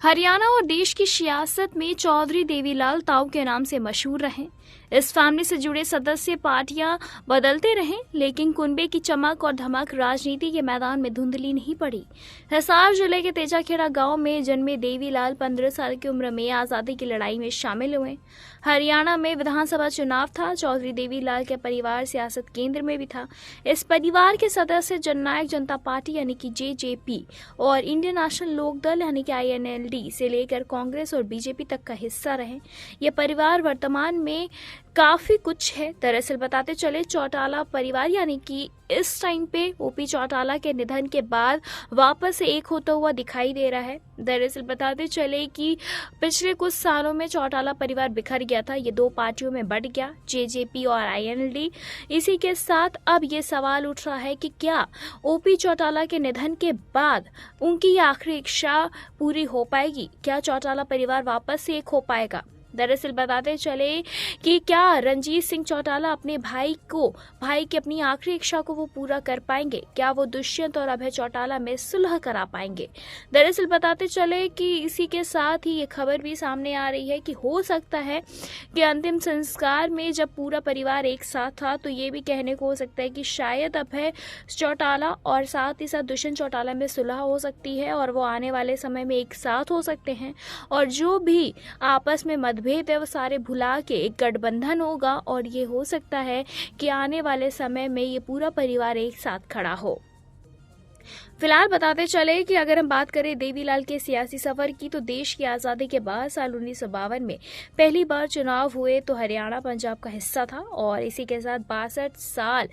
हरियाणा और देश की सियासत में चौधरी देवीलाल ताऊ के नाम से मशहूर रहे। इस फैमिली से जुड़े सदस्य पार्टियां बदलते रहे, लेकिन कुनबे की चमक और धमक राजनीति के मैदान में धुंधली नहीं पड़ी। हिसार जिले के तेजाखेड़ा गांव में जन्मे देवीलाल 15 साल की उम्र में आजादी की लड़ाई में शामिल हुए। हरियाणा में विधानसभा चुनाव था। चौधरी देवीलाल का परिवार सियासत केंद्र में भी था। इस परिवार के सदस्य जननायक जनता पार्टी यानी कि जेजेपी और इंडियन नेशनल लोक दल यानी कि INLD से लेकर कांग्रेस और बीजेपी तक का हिस्सा रहे। यह परिवार वर्तमान में काफी कुछ है। दरअसल बताते चले, चौटाला परिवार यानी कि इस टाइम पे OP चौटाला के निधन के बाद वापस से एक होता हुआ दिखाई दे रहा है। दरअसल बताते चले कि पिछले कुछ सालों में चौटाला परिवार बिखर गया था। ये दो पार्टियों में बंट गया, जेजेपी और INLD। इसी के साथ अब ये सवाल उठ रहा है कि क्या OP चौटाला के निधन के बाद उनकी आखिरी इच्छा पूरी हो पाएगी? क्या चौटाला परिवार वापस से एक हो पाएगा? दरअसल बताते चले कि क्या रणजीत सिंह चौटाला अपने भाई की अपनी आखिरी इच्छा को वो पूरा कर पाएंगे? क्या वो दुष्यंत और अभय चौटाला में सुलह करा पाएंगे? दरअसल बताते चले कि इसी के साथ ही ये खबर भी सामने आ रही है कि हो सकता है कि अंतिम संस्कार में जब पूरा परिवार एक साथ था तो ये भी कहने को हो सकता है कि शायद अभय चौटाला और साथ ही साथ दुष्यंत चौटाला में सुलह हो सकती है और वो आने वाले समय में एक साथ हो सकते हैं और जो भी आपस में मतभेद है वो सारे भुला के एक गठबंधन होगा और ये हो सकता है कि आने वाले समय में ये पूरा परिवार एक साथ खड़ा हो। फिलहाल बताते चले कि अगर हम बात करें देवीलाल के सियासी सफर की, तो देश की आज़ादी के बाद साल 1952 में पहली बार चुनाव हुए तो हरियाणा पंजाब का हिस्सा था और इसी के साथ 62 साल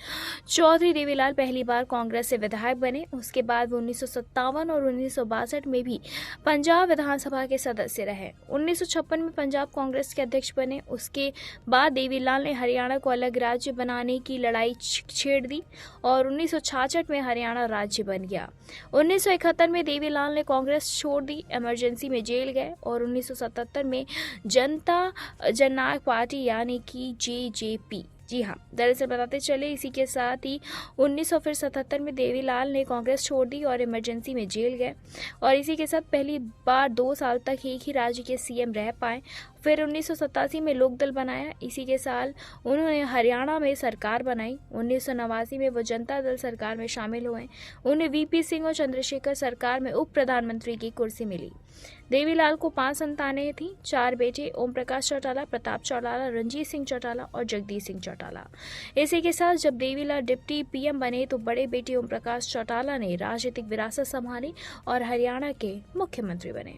चौधरी देवीलाल पहली बार कांग्रेस से विधायक बने। उसके बाद वो 1957 और 1962 में भी पंजाब विधानसभा के सदस्य रहे। 1956 में पंजाब कांग्रेस के अध्यक्ष बने। उसके बाद देवीलाल ने हरियाणा को अलग राज्य बनाने की लड़ाई छेड़ दी और 1966 में हरियाणा राज्य बन गया। 1971 में देवीलाल ने कांग्रेस छोड़ दी, इमरजेंसी में जेल गए और 1977 में जनता जननायक पार्टी यानी कि जेजेपी, जी हाँ, दरअसल बताते चले इसी के साथ ही 1977 में देवीलाल ने कांग्रेस छोड़ दी और इमरजेंसी में जेल गए और इसी के साथ पहली बार 2 साल तक एक ही राज्य के CM रह पाए। फिर 1987 में लोकदल बनाया। इसी के साल उन्होंने हरियाणा में सरकार बनाई। 1989 में वो जनता दल सरकार में शामिल हुए। उन्हें VP सिंह और चंद्रशेखर सरकार में उप प्रधानमंत्री की कुर्सी मिली। देवीलाल को 5 संतानें थीं, 4 बेटे ओम प्रकाश चौटाला, प्रताप चौटाला, रणजीत सिंह चौटाला और जगदीश सिंह चौटाला। इसी के साथ जब देवीलाल डिप्टी PM बने तो बड़े बेटे ओम प्रकाश चौटाला ने राजनीतिक विरासत संभाली और हरियाणा के मुख्यमंत्री बने।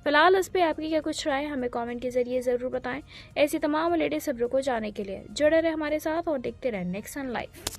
फिलहाल इस पे आपकी क्या कुछ राय, हमें कमेंट के जरिए जरूर बताएं। ऐसी तमाम लेटेस्ट खबरों को जानने के लिए जुड़े रहे हमारे साथ और देखते रहे नेक्स्ट सन लाइव।